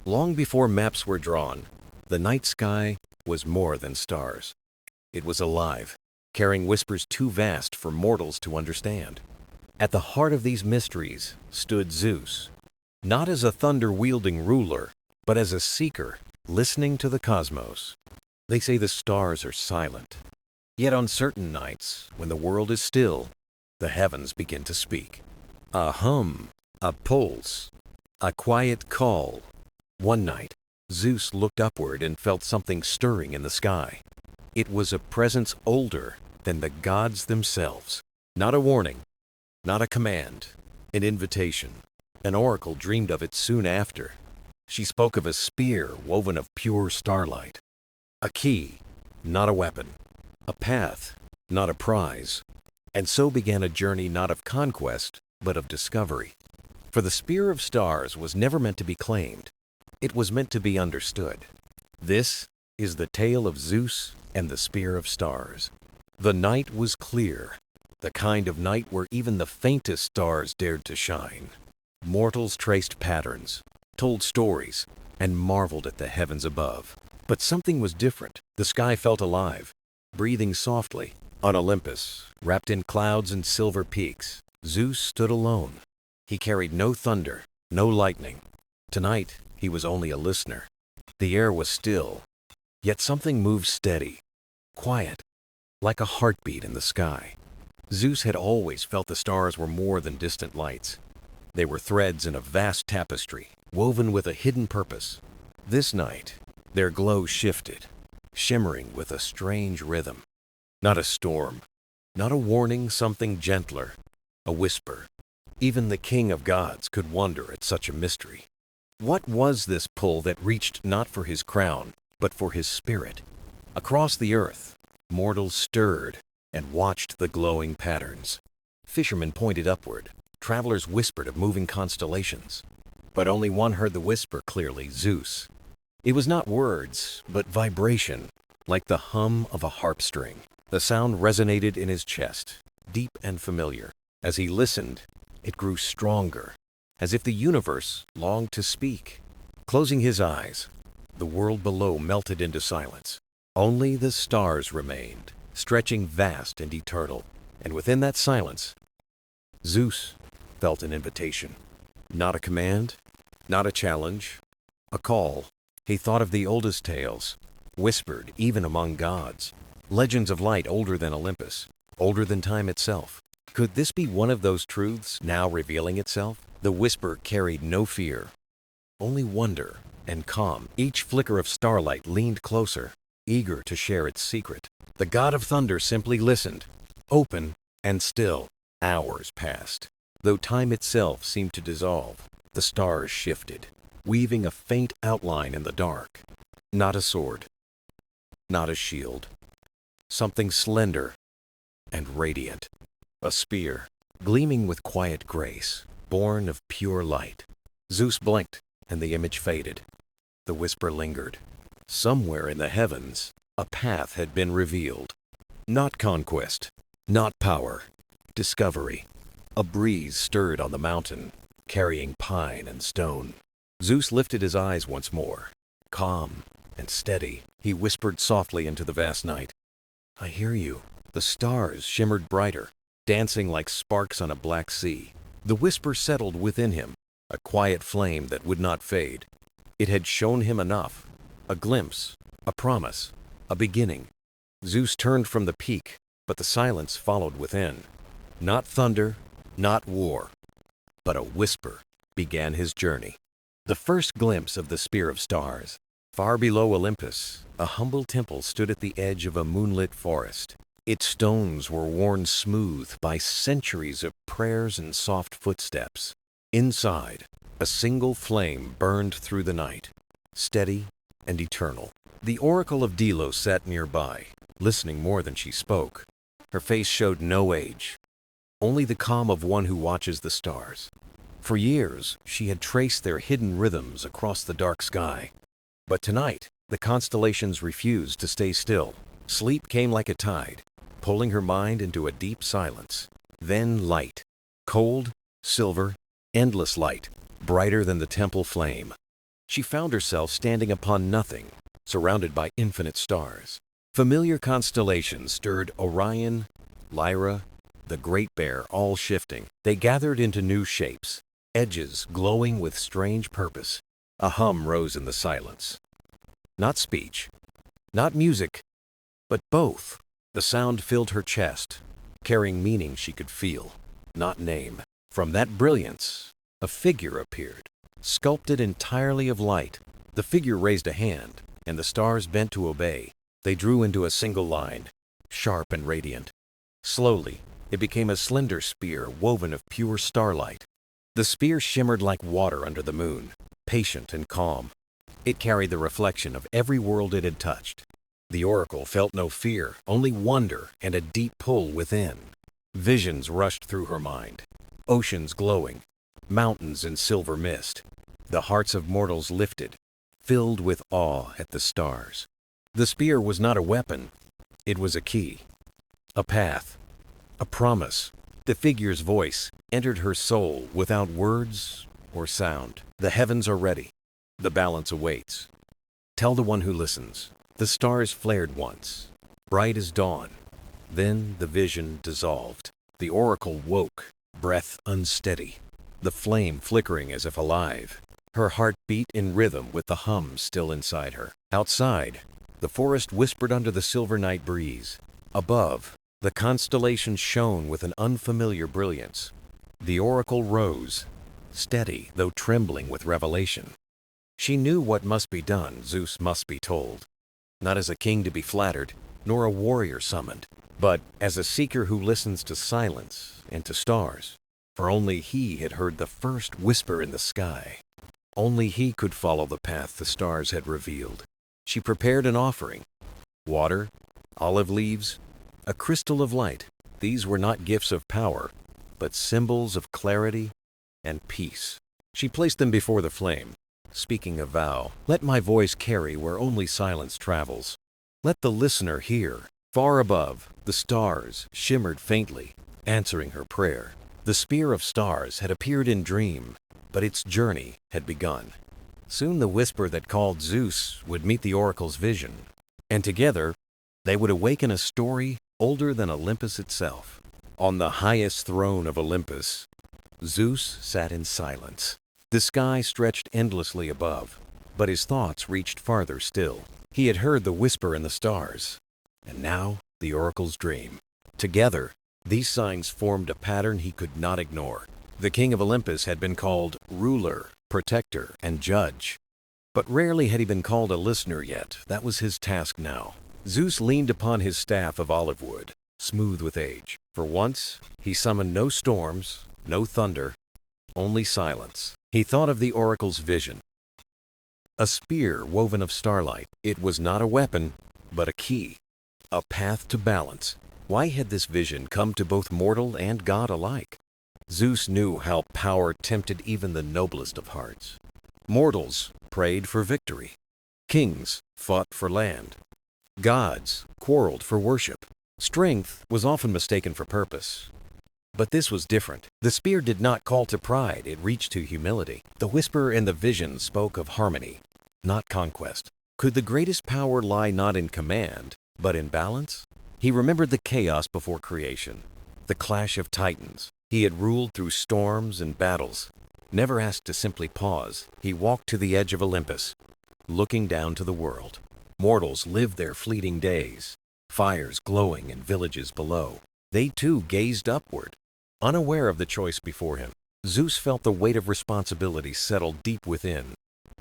Long before maps were drawn, the night sky was more than stars. It was alive, carrying whispers too vast for mortals to understand. At the heart of these mysteries stood Zeus, not as a thunder-wielding ruler, but as a seeker listening to the cosmos. They say the stars are silent. Yet on certain nights, when the world is still, the heavens begin to speak. A hum, a pulse, a quiet call. One night, Zeus looked upward and felt something stirring in the sky. It was a presence older than the gods themselves. Not a warning, not a command, an invitation. An oracle dreamed of it soon after. She spoke of a spear woven of pure starlight. A key, not a weapon. A path, not a prize. And so began a journey not of conquest, but of discovery. For the spear of stars was never meant to be claimed. It was meant to be understood. This is the tale of Zeus and the spear of stars. The night was clear, the kind of night where even the faintest stars dared to shine. Mortals traced patterns, told stories, and marveled at the heavens above. But something was different. The sky felt alive, breathing softly. On Olympus, wrapped in clouds and silver peaks, Zeus stood alone. He carried no thunder, no lightning. Tonight, he was only a listener. The air was still, yet something moved steady, quiet, like a heartbeat in the sky. Zeus had always felt the stars were more than distant lights. They were threads in a vast tapestry, woven with a hidden purpose. This night, their glow shifted, shimmering with a strange rhythm. Not a storm, not a warning, something gentler, a whisper. Even the king of gods could wonder at such a mystery. What was this pull that reached not for his crown, but for his spirit? Across the earth, mortals stirred and watched the glowing patterns. Fishermen pointed upward. Travelers whispered of moving constellations. But only one heard the whisper clearly, Zeus. It was not words, but vibration, like the hum of a harp string. The sound resonated in his chest, deep and familiar. As he listened, it grew stronger, as if the universe longed to speak. Closing his eyes, the world below melted into silence. Only the stars remained, stretching vast and eternal. And within that silence, Zeus felt an invitation. Not a command, not a challenge, a call. He thought of the oldest tales, whispered even among gods. Legends of light older than Olympus, older than time itself. Could this be one of those truths now revealing itself? The whisper carried no fear, only wonder and calm. Each flicker of starlight leaned closer, eager to share its secret. The god of thunder simply listened, open and still. Hours passed. Though time itself seemed to dissolve, the stars shifted, weaving a faint outline in the dark. Not a sword, not a shield. Something slender and radiant. A spear, gleaming with quiet grace, born of pure light. Zeus blinked, and the image faded. The whisper lingered. Somewhere in the heavens, a path had been revealed. Not conquest, not power, discovery. A breeze stirred on the mountain, carrying pine and stone. Zeus lifted his eyes once more. Calm and steady, he whispered softly into the vast night. I hear you. The stars shimmered brighter, dancing like sparks on a black sea. The whisper settled within him, a quiet flame that would not fade. It had shown him enough, a glimpse, a promise, a beginning. Zeus turned from the peak, but the silence followed within. Not thunder, not war, but a whisper began his journey. The first glimpse of the spear of stars. Far below Olympus, a humble temple stood at the edge of a moonlit forest. Its stones were worn smooth by centuries of prayers and soft footsteps. Inside, a single flame burned through the night, steady and eternal. The oracle of Delos sat nearby, listening more than she spoke. Her face showed no age, only the calm of one who watches the stars. For years, she had traced their hidden rhythms across the dark sky. But tonight, the constellations refused to stay still. Sleep came like a tide, pulling her mind into a deep silence. Then light, cold, silver, endless light, brighter than the temple flame. She found herself standing upon nothing, surrounded by infinite stars. Familiar constellations stirred Orion, Lyra, the Great Bear, all shifting. They gathered into new shapes, edges glowing with strange purpose. A hum rose in the silence. Not speech, not music, but both. The sound filled her chest, carrying meaning she could feel, not name. From that brilliance, a figure appeared, sculpted entirely of light. The figure raised a hand, and the stars bent to obey. They drew into a single line, sharp and radiant. Slowly, it became a slender spear woven of pure starlight. The spear shimmered like water under the moon, patient and calm. It carried the reflection of every world it had touched. The oracle felt no fear, only wonder and a deep pull within. Visions rushed through her mind, oceans glowing, mountains in silver mist. The hearts of mortals lifted, filled with awe at the stars. The spear was not a weapon, it was a key, a path, a promise. The figure's voice entered her soul without words or sound. The heavens are ready. The balance awaits. Tell the one who listens. The stars flared once, bright as dawn. Then the vision dissolved. The oracle woke, breath unsteady, the flame flickering as if alive. Her heart beat in rhythm with the hum still inside her. Outside, the forest whispered under the silver night breeze. Above, the constellation shone with an unfamiliar brilliance. The oracle rose, steady though trembling with revelation. She knew what must be done. Zeus must be told. Not as a king to be flattered, nor a warrior summoned, but as a seeker who listens to silence and to stars. For only he had heard the first whisper in the sky. Only he could follow the path the stars had revealed. She prepared an offering. Water, olive leaves, a crystal of light. These were not gifts of power, but symbols of clarity and peace. She placed them before the flame, speaking a vow. Let my voice carry where only silence travels. Let the listener hear. Far above, the stars shimmered faintly, answering her prayer. The spear of stars had appeared in dream, but its journey had begun. Soon the whisper that called Zeus would meet the oracle's vision, and together they would awaken a story older than Olympus itself. On the highest throne of Olympus, Zeus sat in silence. The sky stretched endlessly above, but his thoughts reached farther still. He had heard the whisper in the stars, and now the oracle's dream. Together, these signs formed a pattern he could not ignore. The king of Olympus had been called ruler, protector, and judge. But rarely had he been called a listener yet. That was his task now. Zeus leaned upon his staff of olive wood, smooth with age. For once, he summoned no storms, no thunder, only silence. He thought of the oracle's vision. A spear woven of starlight. It was not a weapon, but a key, a path to balance. Why had this vision come to both mortal and god alike? Zeus knew how power tempted even the noblest of hearts. Mortals prayed for victory. Kings fought for land. Gods quarreled for worship. Strength was often mistaken for purpose. But this was different. The spear did not call to pride, it reached to humility. The whisper in the vision spoke of harmony, not conquest. Could the greatest power lie not in command, but in balance? He remembered the chaos before creation, the clash of titans. He had ruled through storms and battles. Never asked to simply pause, he walked to the edge of Olympus, looking down to the world. Mortals lived their fleeting days, fires glowing in villages below. They too gazed upward, unaware of the choice before him. Zeus felt the weight of responsibility settle deep within.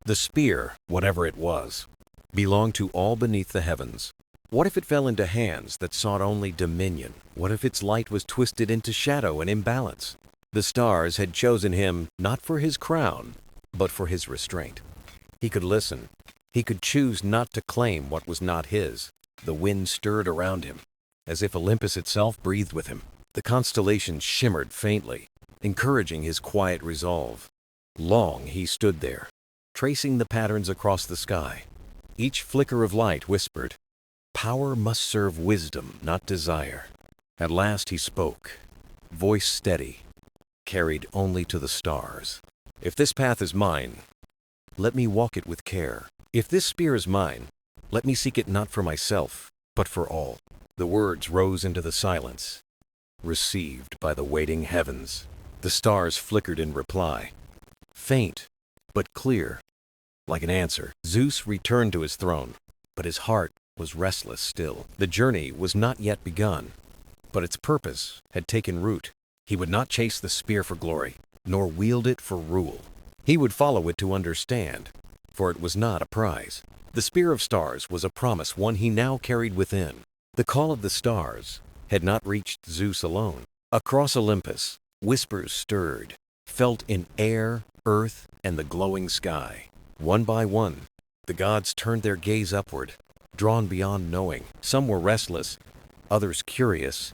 The spear, whatever it was, belonged to all beneath the heavens. What if it fell into hands that sought only dominion? What if its light was twisted into shadow and imbalance? The stars had chosen him not for his crown, but for his restraint. He could listen. He could choose not to claim what was not his. The wind stirred around him, as if Olympus itself breathed with him. The constellations shimmered faintly, encouraging his quiet resolve. Long he stood there, tracing the patterns across the sky. Each flicker of light whispered, "Power must serve wisdom, not desire." At last he spoke, voice steady, carried only to the stars. "If this path is mine, let me walk it with care. If this spear is mine, let me seek it not for myself, but for all." The words rose into the silence, received by the waiting heavens. The stars flickered in reply, faint but clear, like an answer. Zeus returned to his throne, but his heart was restless still. The journey was not yet begun, but its purpose had taken root. He would not chase the spear for glory, nor wield it for rule. He would follow it to understand, for it was not a prize. The Spear of Stars was a promise, one he now carried within. The call of the stars had not reached Zeus alone. Across Olympus, whispers stirred, felt in air, earth, and the glowing sky. One by one, the gods turned their gaze upward, drawn beyond knowing. Some were restless, others curious,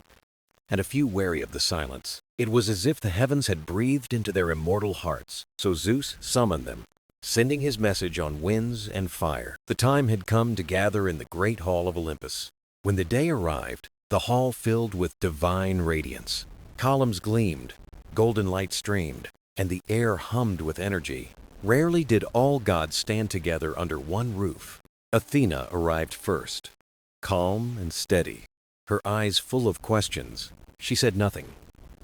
and a few wary of the silence. It was as if the heavens had breathed into their immortal hearts. So Zeus summoned them, sending his message on winds and fire. The time had come to gather in the great hall of Olympus. When the day arrived, the hall filled with divine radiance. Columns gleamed, golden light streamed, and the air hummed with energy. Rarely did all gods stand together under one roof. Athena arrived first, calm and steady, her eyes full of questions. She said nothing,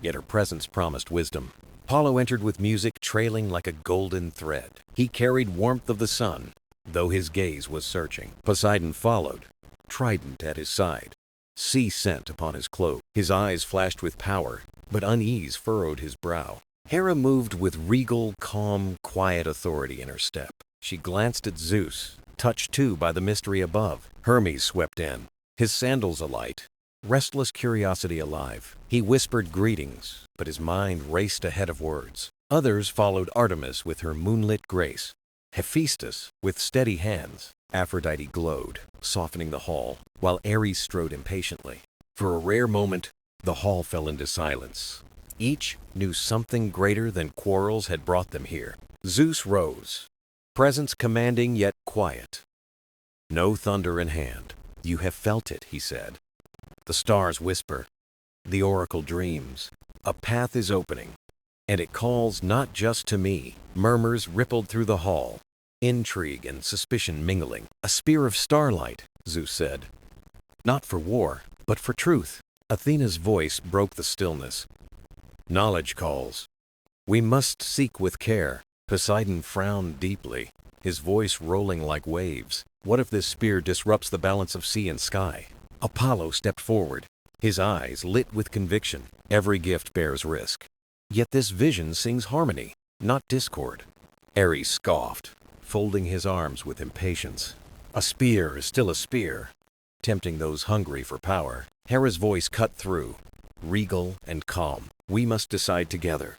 yet her presence promised wisdom. Apollo entered with music trailing like a golden thread. He carried warmth of the sun, though his gaze was searching. Poseidon followed, trident at his side, sea scent upon his cloak. His eyes flashed with power, but unease furrowed his brow. Hera moved with regal, calm, quiet authority in her step. She glanced at Zeus, touched too by the mystery above. Hermes swept in, his sandals alight, restless curiosity alive. He whispered greetings, but his mind raced ahead of words. Others followed Artemis with her moonlit grace, Hephaestus with steady hands. Aphrodite glowed, softening the hall, while Ares strode impatiently. For a rare moment, the hall fell into silence. Each knew something greater than quarrels had brought them here. Zeus rose, presence commanding yet quiet. No thunder in hand. "You have felt it," he said. "The stars whisper, the oracle dreams. A path is opening, and it calls not just to me." Murmurs rippled through the hall, intrigue and suspicion mingling. "A spear of starlight," Zeus said. "Not for war, but for truth." Athena's voice broke the stillness. "Knowledge calls. We must seek with care." Poseidon frowned deeply, his voice rolling like waves. "What if this spear disrupts the balance of sea and sky?" Apollo stepped forward, his eyes lit with conviction. "Every gift bears risk. Yet this vision sings harmony, not discord." Ares scoffed, folding his arms with impatience. "A spear is still a spear, tempting those hungry for power." Hera's voice cut through, regal and calm. "We must decide together.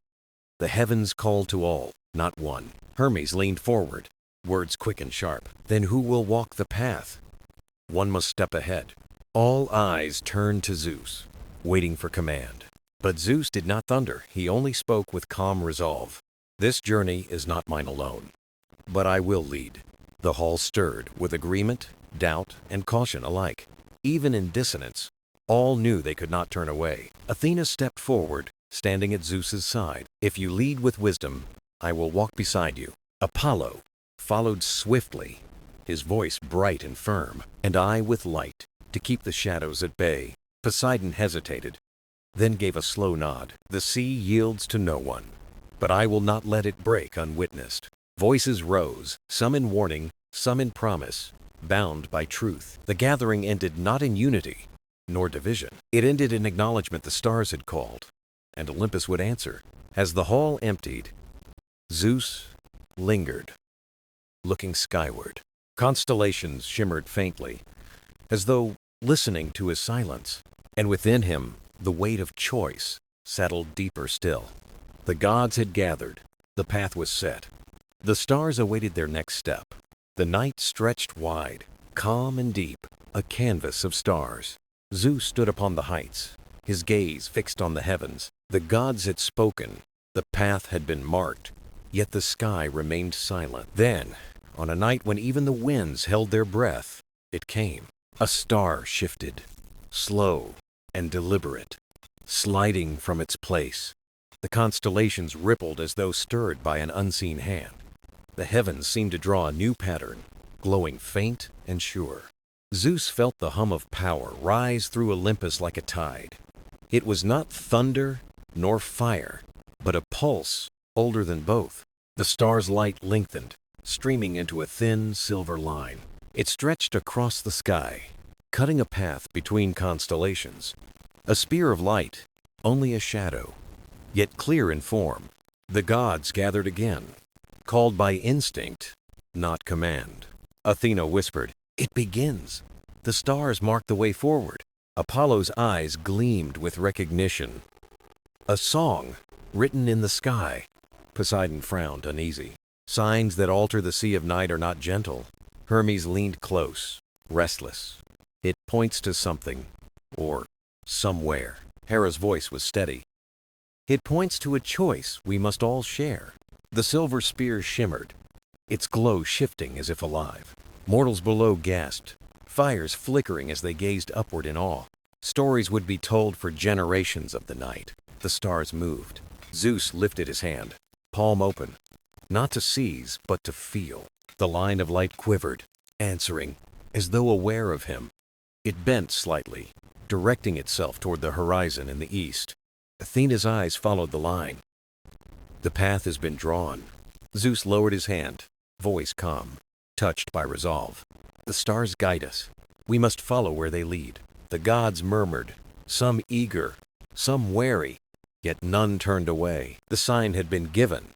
The heavens call to all, not one." Hermes leaned forward, words quick and sharp. "Then who will walk the path? One must step ahead." All eyes turned to Zeus, waiting for command. But Zeus did not thunder. He only spoke with calm resolve. "This journey is not mine alone, but I will lead." The hall stirred with agreement, doubt, and caution alike. Even in dissonance, all knew they could not turn away. Athena stepped forward, standing at Zeus's side. "If you lead with wisdom, I will walk beside you." Apollo followed swiftly, his voice bright and firm. "And I with light, to keep the shadows at bay." Poseidon hesitated, then gave a slow nod. "The sea yields to no one, but I will not let it break unwitnessed." Voices rose, some in warning, some in promise, bound by truth. The gathering ended not in unity, nor division. It ended in acknowledgement the stars had called, and Olympus would answer. As the hall emptied, Zeus lingered, looking skyward. Constellations shimmered faintly, as though listening to his silence, and within him the weight of choice settled deeper still. The gods had gathered, the path was set. The stars awaited their next step. The night stretched wide, calm and deep, a canvas of stars. Zeus stood upon the heights, his gaze fixed on the heavens. The gods had spoken, the path had been marked, yet the sky remained silent. Then, on a night when even the winds held their breath, it came. A star shifted, slow and deliberate, sliding from its place. The constellations rippled as though stirred by an unseen hand. The heavens seemed to draw a new pattern, glowing faint and sure. Zeus felt the hum of power rise through Olympus like a tide. It was not thunder nor fire, but a pulse older than both. The star's light lengthened, streaming into a thin silver line. It stretched across the sky, cutting a path between constellations. A spear of light, only a shadow, yet clear in form. The gods gathered again, called by instinct, not command. Athena whispered, "It begins." The stars marked the way forward. Apollo's eyes gleamed with recognition. A song, written in the sky. Poseidon frowned, uneasy. Signs that alter the sea of night are not gentle. Hermes leaned close, restless. It points to something, or somewhere. Hera's voice was steady. It points to a choice we must all share. The silver spear shimmered, its glow shifting as if alive. Mortals below gasped, fires flickering as they gazed upward in awe. Stories would be told for generations of the night. The stars moved. Zeus lifted his hand, palm open, not to seize, but to feel. The line of light quivered, answering, as though aware of him. It bent slightly, directing itself toward the horizon in the east. Athena's eyes followed the line. The path has been drawn. Zeus lowered his hand, voice calm, touched by resolve. The stars guide us. We must follow where they lead. The gods murmured, some eager, some wary, yet none turned away. The sign had been given,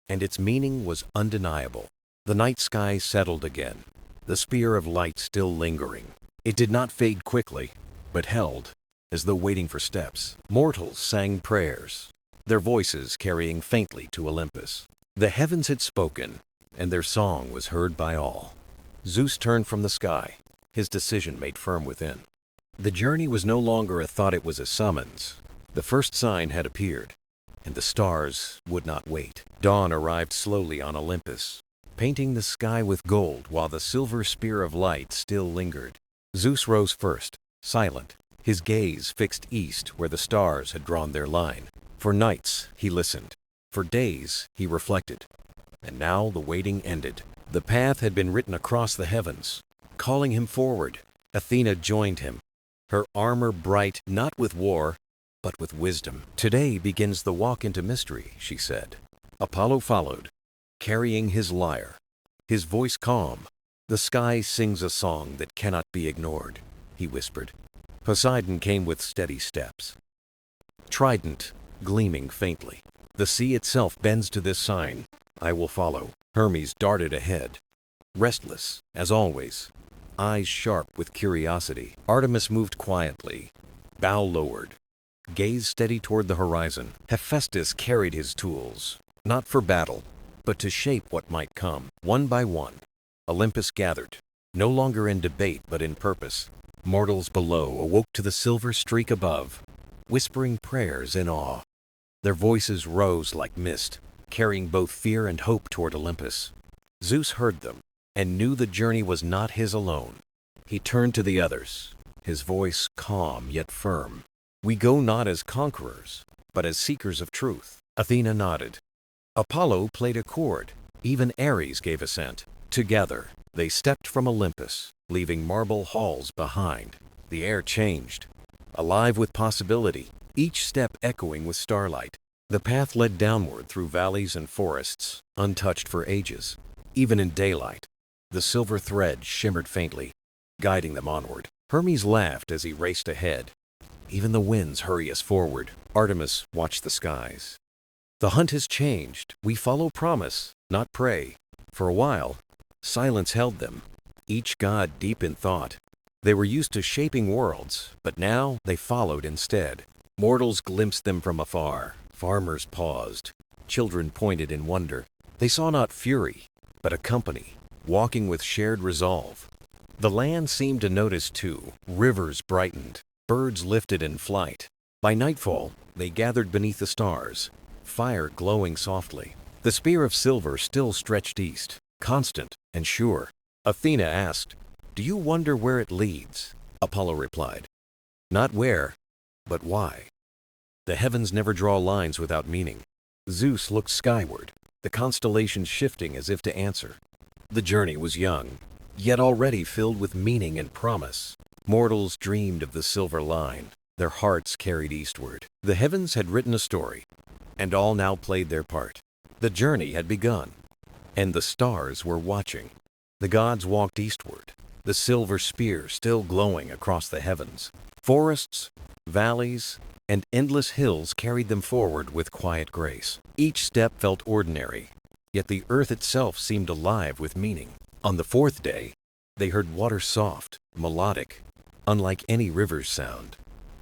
and its meaning was undeniable. The night sky settled again, the spear of light still lingering. It did not fade quickly, but held, as though waiting for steps. Mortals sang prayers, their voices carrying faintly to Olympus. The heavens had spoken, and their song was heard by all. Zeus turned from the sky, his decision made firm within. The journey was no longer a thought, it was a summons. The first sign had appeared, and the stars would not wait. Dawn arrived slowly on Olympus, painting the sky with gold while the silver spear of light still lingered. Zeus rose first, silent, his gaze fixed east where the stars had drawn their line. For nights he listened, for days he reflected, and now the waiting ended. The path had been written across the heavens, calling him forward. Athena joined him, her armor bright not with war, but with wisdom. Today begins the walk into mystery, she said. Apollo followed, carrying his lyre, his voice calm. The sky sings a song that cannot be ignored, he whispered. Poseidon came with steady steps, trident gleaming faintly. The sea itself bends to this sign. I will follow. Hermes darted ahead, restless, as always, eyes sharp with curiosity. Artemis moved quietly, bow lowered, gaze steady toward the horizon. Hephaestus carried his tools, not for battle, but to shape what might come. One by one, Olympus gathered, no longer in debate but in purpose. Mortals below awoke to the silver streak above, whispering prayers in awe. Their voices rose like mist, carrying both fear and hope toward Olympus. Zeus heard them, and knew the journey was not his alone. He turned to the others, his voice calm yet firm. We go not as conquerors, but as seekers of truth. Athena nodded. Apollo played a chord. Even Ares gave assent. Together, they stepped from Olympus, leaving marble halls behind. The air changed, alive with possibility, each step echoing with starlight. The path led downward through valleys and forests, untouched for ages. Even in daylight, the silver thread shimmered faintly, guiding them onward. Hermes laughed as he raced ahead. Even the winds hurry us forward. Artemis watched the skies. The hunt has changed. We follow promise, not prey. For a while, silence held them, each god deep in thought. They were used to shaping worlds, but now they followed instead. Mortals glimpsed them from afar. Farmers paused. Children pointed in wonder. They saw not fury, but a company, walking with shared resolve. The land seemed to notice too. Rivers brightened. Birds lifted in flight. By nightfall, they gathered beneath the stars, fire glowing softly. The spear of silver still stretched east, constant and sure. Athena asked, "Do you wonder where it leads?" Apollo replied, "Not where, but why." The heavens never draw lines without meaning. Zeus looked skyward, the constellations shifting as if to answer. The journey was young, yet already filled with meaning and promise. Mortals dreamed of the silver line. Their hearts carried eastward. The heavens had written a story, and all now played their part. The journey had begun, and the stars were watching. The gods walked eastward, the silver spear still glowing across the heavens. Forests, valleys, and endless hills carried them forward with quiet grace. Each step felt ordinary, yet the earth itself seemed alive with meaning. On the fourth day, they heard water soft, melodic, unlike any river's sound.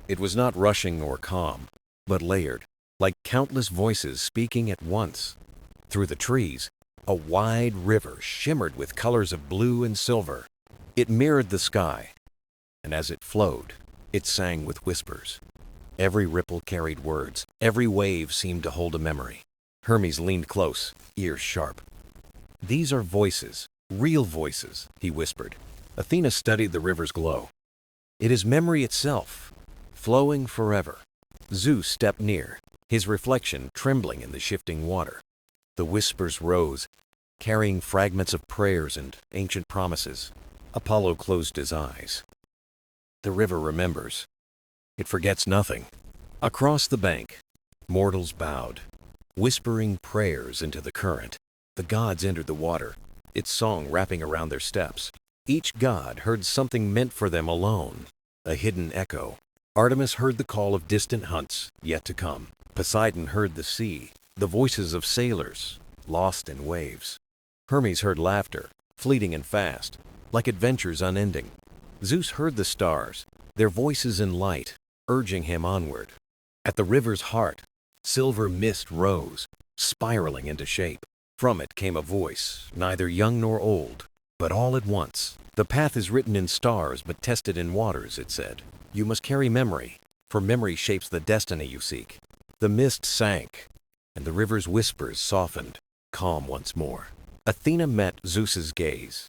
It was not rushing or calm, but layered, like countless voices speaking at once. Through the trees, a wide river shimmered with colors of blue and silver. It mirrored the sky, and as it flowed, it sang with whispers. Every ripple carried words. Every wave seemed to hold a memory. Hermes leaned close, ears sharp. "These are voices, real voices," he whispered. Athena studied the river's glow. "It is memory itself, flowing forever." Zeus stepped near, his reflection trembling in the shifting water. The whispers rose, carrying fragments of prayers and ancient promises. Apollo closed his eyes. The river remembers. It forgets nothing. Across the bank, mortals bowed, whispering prayers into the current. The gods entered the water, its song wrapping around their steps. Each god heard something meant for them alone, a hidden echo. Artemis heard the call of distant hunts yet to come. Poseidon heard the sea, the voices of sailors, lost in waves. Hermes heard laughter, fleeting and fast, like adventures unending. Zeus heard the stars, their voices in light, urging him onward. At the river's heart, silver mist rose, spiraling into shape. From it came a voice, neither young nor old, but all at once. "The path is written in stars, but tested in waters," it said. "You must carry memory, for memory shapes the destiny you seek." The mist sank, and the river's whispers softened, calm once more. Athena met Zeus's gaze.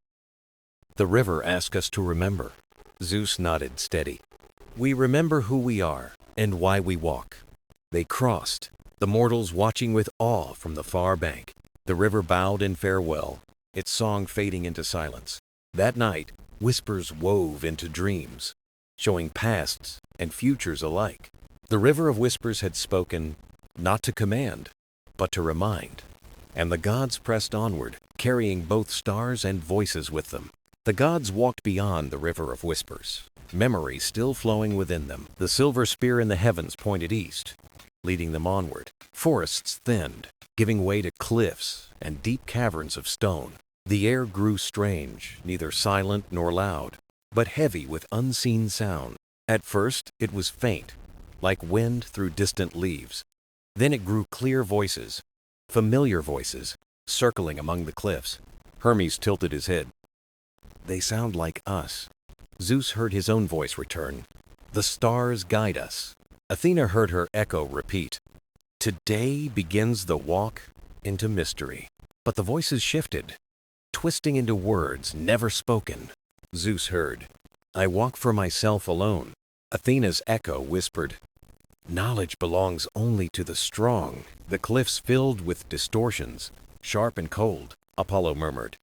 "The river asks us to remember." Zeus nodded, steady. "We remember who we are and why we walk." They crossed, the mortals watching with awe from the far bank. The river bowed in farewell, its song fading into silence. That night, whispers wove into dreams, showing pasts and futures alike. The river of whispers had spoken, not to command, but to remind. And the gods pressed onward, carrying both stars and voices with them. The gods walked beyond the river of whispers, memory still flowing within them. The silver spear in the heavens pointed east, leading them onward. Forests thinned, giving way to cliffs and deep caverns of stone. The air grew strange, neither silent nor loud, but heavy with unseen sound. At first, it was faint, like wind through distant leaves. Then it grew clear voices, familiar voices, circling among the cliffs. Hermes tilted his head. "They sound like us." Zeus heard his own voice return. "The stars guide us." Athena heard her echo repeat. "Today begins the walk into mystery." But the voices shifted, twisting into words never spoken. Zeus heard, "I walk for myself alone." Athena's echo whispered, "Knowledge belongs only to the strong." The cliffs filled with distortions, sharp and cold. Apollo murmured,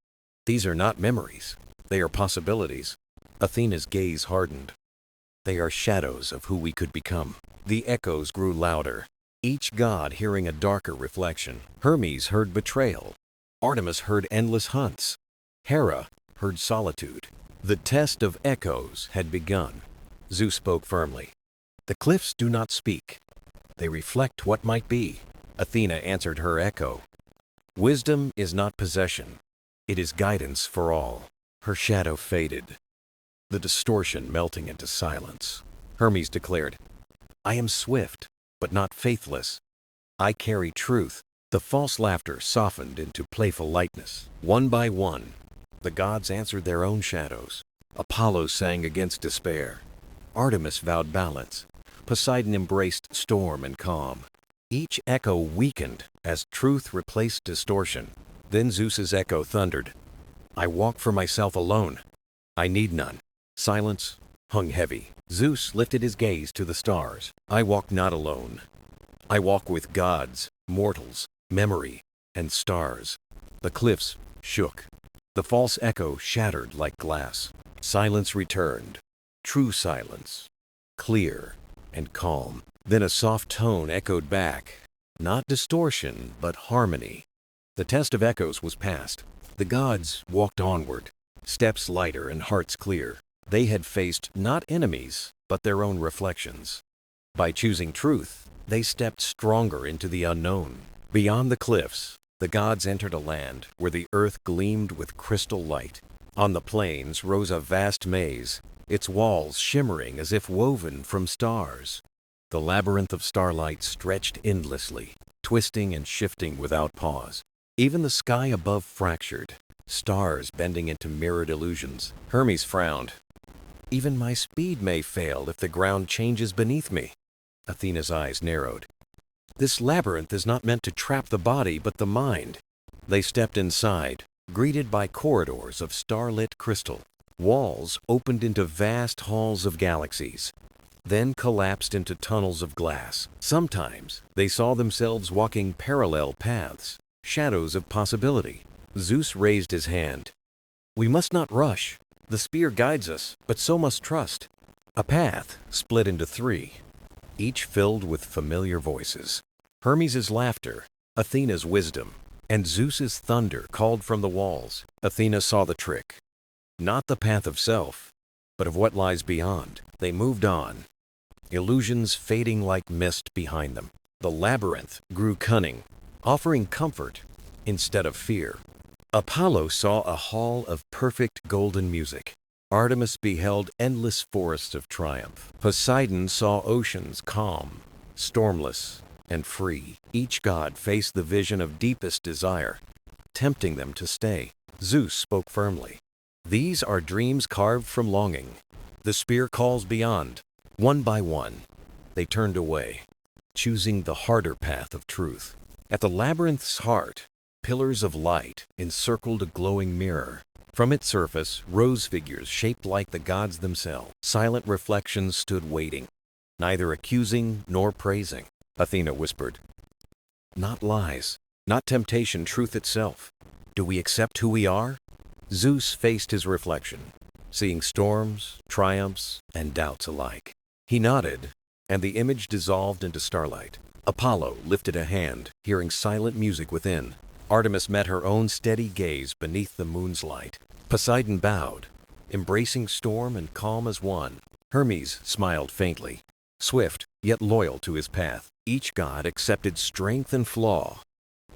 "These are not memories. They are possibilities." Athena's gaze hardened. "They are shadows of who we could become." The echoes grew louder, each god hearing a darker reflection. Hermes heard betrayal. Artemis heard endless hunts. Hera heard solitude. The test of echoes had begun. Zeus spoke firmly. "The cliffs do not speak. They reflect what might be." Athena answered her echo. "Wisdom is not possession. It is guidance for all." Her shadow faded, the distortion melting into silence. Hermes declared, "I am swift, but not faithless. I carry truth." The false laughter softened into playful lightness. One by one, the gods answered their own shadows. Apollo sang against despair. Artemis vowed balance. Poseidon embraced storm and calm. Each echo weakened as truth replaced distortion. Then Zeus's echo thundered, "I walk for myself alone. I need none." Silence hung heavy. Zeus lifted his gaze to the stars. "I walk not alone. I walk with gods, mortals, memory, and stars. The cliffs shook. The false echo shattered like glass. Silence returned. True silence. Clear and calm. Then a soft tone echoed back. Not distortion, but harmony. The test of echoes was passed. The gods walked onward, steps lighter and hearts clear. They had faced not enemies, but their own reflections. By choosing truth, they stepped stronger into the unknown. Beyond the cliffs, the gods entered a land where the earth gleamed with crystal light. On the plains rose a vast maze, its walls shimmering as if woven from stars. The labyrinth of starlight stretched endlessly, twisting and shifting without pause. Even the sky above fractured, stars bending into mirrored illusions. Hermes frowned. Even my speed may fail if the ground changes beneath me. Athena's eyes narrowed. This labyrinth is not meant to trap the body, but the mind. They stepped inside, greeted by corridors of starlit crystal. Walls opened into vast halls of galaxies, then collapsed into tunnels of glass. Sometimes they saw themselves walking parallel paths, shadows of possibility. Zeus raised his hand. We must not rush. The spear guides us, but so must trust. A path split into three, each filled with familiar voices. Hermes' laughter, Athena's wisdom, and Zeus's thunder called from the walls. Athena saw the trick. Not the path of self, but of what lies beyond. They moved on, illusions fading like mist behind them. The labyrinth grew cunning, offering comfort instead of fear. Apollo saw a hall of perfect golden music. Artemis beheld endless forests of triumph. Poseidon saw oceans calm, stormless, and free. Each god faced the vision of deepest desire, tempting them to stay. Zeus spoke firmly. These are dreams carved from longing. The spear calls beyond. One by one, they turned away, choosing the harder path of truth. At the labyrinth's heart, pillars of light encircled a glowing mirror. From its surface rose figures shaped like the gods themselves. Silent reflections stood waiting, neither accusing nor praising. Athena whispered, "Not lies, not temptation, truth itself. Do we accept who we are?" Zeus faced his reflection, seeing storms, triumphs, and doubts alike. He nodded, and the image dissolved into starlight. Apollo lifted a hand, hearing silent music within. Artemis met her own steady gaze beneath the moon's light. Poseidon bowed, embracing storm and calm as one. Hermes smiled faintly, swift yet loyal to his path. Each god accepted strength and flaw,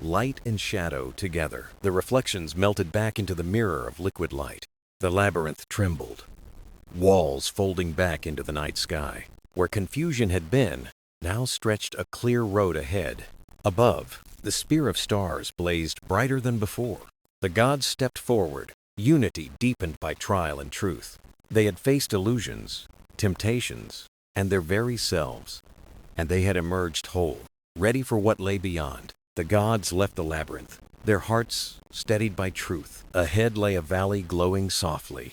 light and shadow together. The reflections melted back into the mirror of liquid light. The labyrinth trembled, walls folding back into the night sky. Where confusion had been, now stretched a clear road ahead. Above, the spear of stars blazed brighter than before. The gods stepped forward, unity deepened by trial and truth. They had faced illusions, temptations, and their very selves, and they had emerged whole, ready for what lay beyond. The gods left the labyrinth, their hearts steadied by truth. Ahead lay a valley glowing softly,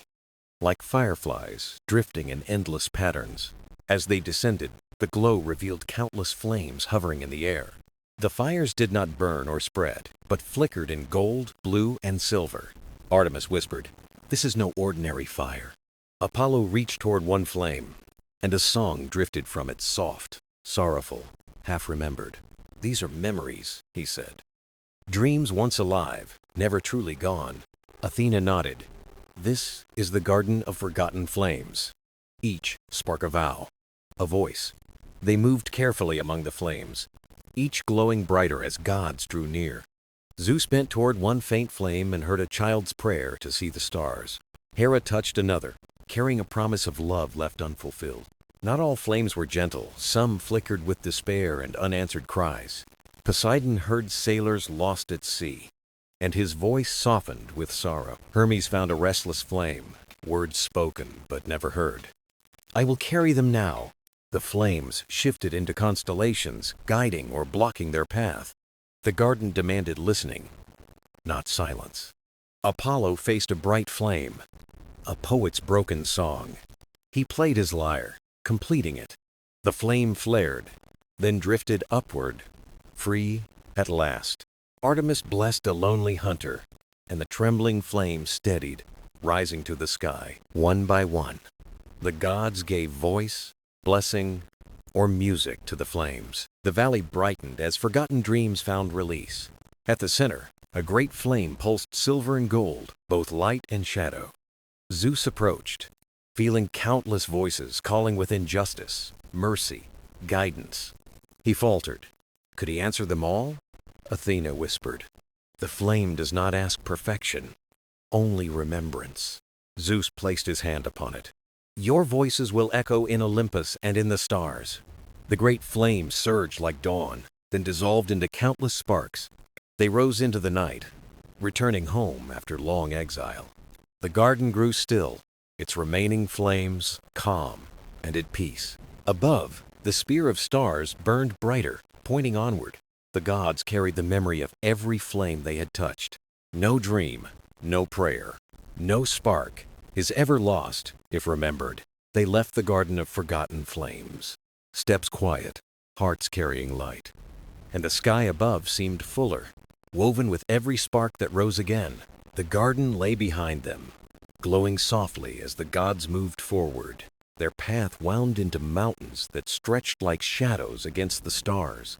like fireflies drifting in endless patterns. As they descended, the glow revealed countless flames hovering in the air. The fires did not burn or spread, but flickered in gold, blue, and silver. Artemis whispered, "This is no ordinary fire." Apollo reached toward one flame, and a song drifted from it, soft, sorrowful, half-remembered. "These are memories," he said. "Dreams once alive, never truly gone." Athena nodded. "This is the garden of forgotten flames." Each spark a vow, a voice. They moved carefully among the flames, each glowing brighter as gods drew near. Zeus bent toward one faint flame and heard a child's prayer to see the stars. Hera touched another, carrying a promise of love left unfulfilled. Not all flames were gentle. Some flickered with despair and unanswered cries. Poseidon heard sailors lost at sea, and his voice softened with sorrow. Hermes found a restless flame, words spoken but never heard. "I will carry them now." The flames shifted into constellations, guiding or blocking their path. The garden demanded listening, not silence. Apollo faced a bright flame, a poet's broken song. He played his lyre, completing it. The flame flared, then drifted upward, free at last. Artemis blessed a lonely hunter, and the trembling flames steadied, rising to the sky, one by one. The gods gave voice, blessing, or music to the flames. The valley brightened as forgotten dreams found release. At the center, a great flame pulsed silver and gold, both light and shadow. Zeus approached, feeling countless voices calling within justice, mercy, guidance. He faltered. Could he answer them all? Athena whispered, "The flame does not ask perfection, only remembrance." Zeus placed his hand upon it. "Your voices will echo in Olympus and in the stars." The great flame surged like dawn, then dissolved into countless sparks. They rose into the night, returning home after long exile. The garden grew still, its remaining flames calm and at peace. Above, the spear of stars burned brighter, pointing onward. The gods carried the memory of every flame they had touched. No dream, no prayer, no spark is ever lost if remembered. They left the garden of forgotten flames. Steps quiet, hearts carrying light. And the sky above seemed fuller, woven with every spark that rose again. The garden lay behind them, glowing softly as the gods moved forward. Their path wound into mountains that stretched like shadows against the stars.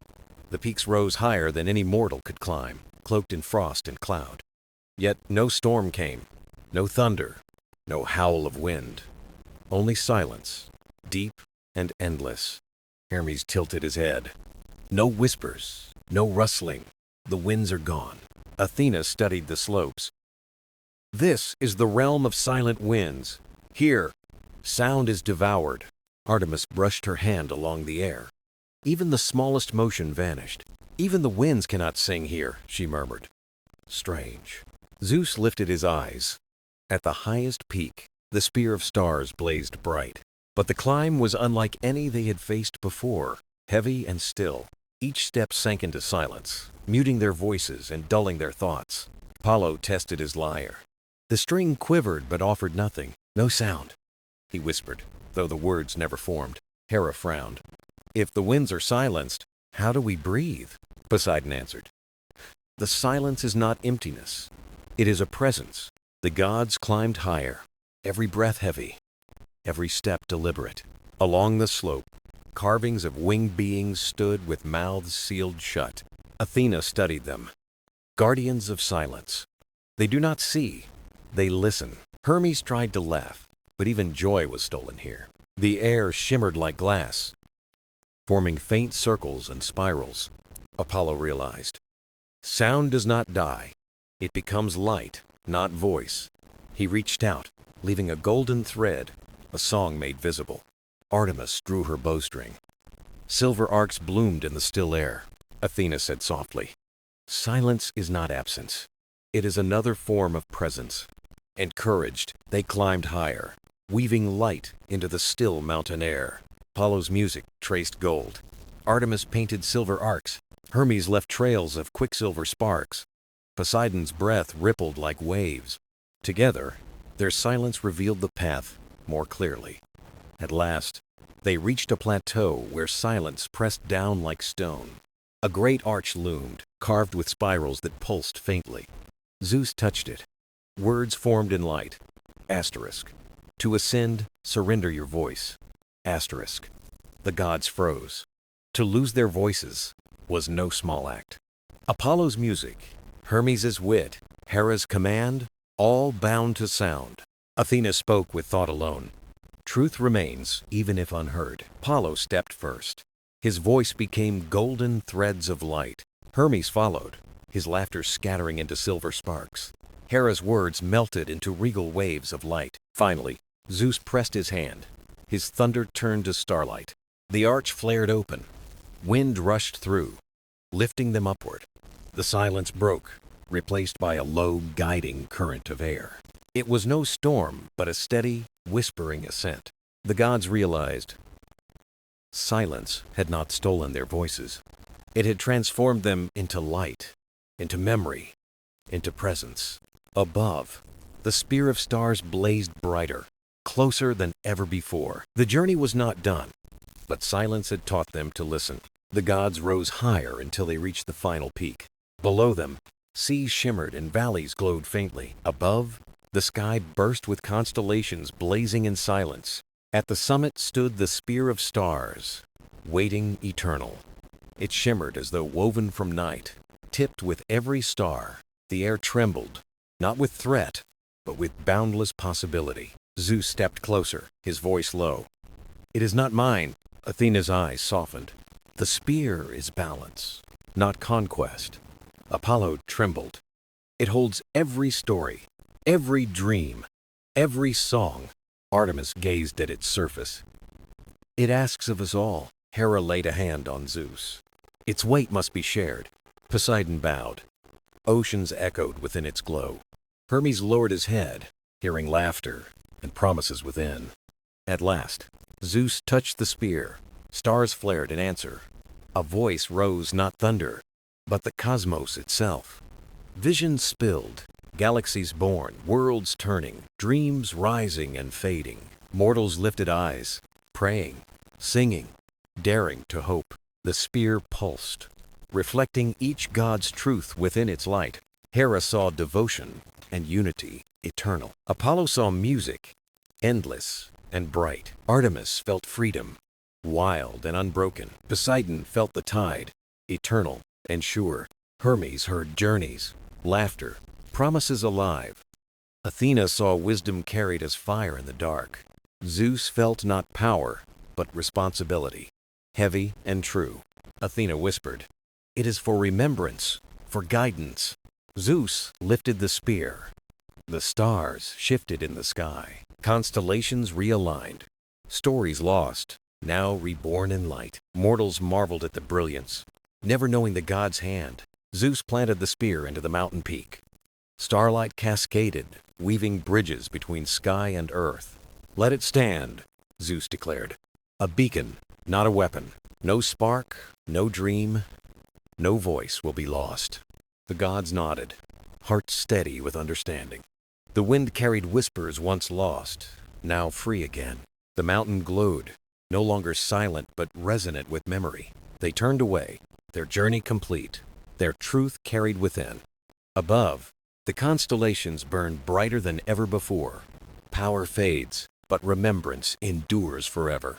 The peaks rose higher than any mortal could climb, cloaked in frost and cloud. Yet no storm came, no thunder, no howl of wind. Only silence, deep and endless. Hermes tilted his head. No whispers, no rustling. The winds are gone. Athena studied the slopes. "This is the realm of silent winds. Here, sound is devoured." Artemis brushed her hand along the air. Even the smallest motion vanished. "Even the winds cannot sing here," she murmured. Strange. Zeus lifted his eyes. At the highest peak, the spear of stars blazed bright. But the climb was unlike any they had faced before, heavy and still. Each step sank into silence, muting their voices and dulling their thoughts. Apollo tested his lyre. The string quivered but offered nothing. "No sound," he whispered, though the words never formed. Hera frowned. "If the winds are silenced, how do we breathe?" Poseidon answered. "The silence is not emptiness. It is a presence." The gods climbed higher, every breath heavy, every step deliberate. Along the slope, carvings of winged beings stood with mouths sealed shut. Athena studied them. Guardians of silence. They do not see, they listen. Hermes tried to laugh, but even joy was stolen here. The air shimmered like glass, forming faint circles and spirals. Apollo realized. Sound does not die. It becomes light, not voice. He reached out, leaving a golden thread, a song made visible. Artemis drew her bowstring. Silver arcs bloomed in the still air. Athena said softly, "Silence is not absence. It is another form of presence." Encouraged, they climbed higher, weaving light into the still mountain air. Apollo's music traced gold. Artemis painted silver arcs. Hermes left trails of quicksilver sparks. Poseidon's breath rippled like waves. Together, their silence revealed the path more clearly. At last, they reached a plateau where silence pressed down like stone. A great arch loomed, carved with spirals that pulsed faintly. Zeus touched it. Words formed in light. Asterisk. To ascend, surrender your voice. Asterisk. The gods froze. To lose their voices was no small act. Apollo's music, Hermes' wit, Hera's command, all bound to sound. Athena spoke with thought alone. Truth remains, even if unheard. Apollo stepped first. His voice became golden threads of light. Hermes followed, his laughter scattering into silver sparks. Hera's words melted into regal waves of light. Finally, Zeus pressed his hand. His thunder turned to starlight. The arch flared open. Wind rushed through, lifting them upward. The silence broke, replaced by a low, guiding current of air. It was no storm, but a steady, whispering ascent. The gods realized silence had not stolen their voices. It had transformed them into light, into memory, into presence. Above, the spear of stars blazed brighter, closer than ever before. The journey was not done, but silence had taught them to listen. The gods rose higher until they reached the final peak. Below them, seas shimmered and valleys glowed faintly. Above, the sky burst with constellations blazing in silence. At the summit stood the spear of stars, waiting eternal. It shimmered as though woven from night, tipped with every star. The air trembled, not with threat, but with boundless possibility. Zeus stepped closer, his voice low. "It is not mine." Athena's eyes softened. "The spear is balance, not conquest." Apollo trembled. "It holds every story, every dream, every song." Artemis gazed at its surface. "It asks of us all." Hera laid a hand on Zeus. "Its weight must be shared." Poseidon bowed. Oceans echoed within its glow. Hermes lowered his head, hearing laughter and promises within. At last, Zeus touched the spear. Stars flared in answer. A voice rose, not thunder, but the cosmos itself. Visions spilled, galaxies born, worlds turning, dreams rising and fading. Mortals lifted eyes, praying, singing, daring to hope. The spear pulsed, reflecting each god's truth within its light. Hera saw devotion and unity, eternal. Apollo saw music, endless and bright. Artemis felt freedom, wild and unbroken. Poseidon felt the tide, eternal and sure. Hermes heard journeys, laughter, promises alive. Athena saw wisdom carried as fire in the dark. Zeus felt not power, but responsibility, heavy and true. Athena whispered, "It is for remembrance, for guidance." Zeus lifted the spear. The stars shifted in the sky. Constellations realigned. Stories lost, now reborn in light. Mortals marveled at the brilliance, never knowing the god's hand. Zeus planted the spear into the mountain peak. Starlight cascaded, weaving bridges between sky and earth. "Let it stand," Zeus declared. "A beacon, not a weapon. No spark, no dream, no voice will be lost." The gods nodded, hearts steady with understanding. The wind carried whispers once lost, now free again. The mountain glowed, no longer silent but resonant with memory. They turned away, their journey complete, their truth carried within. Above, the constellations burned brighter than ever before. Power fades, but remembrance endures forever.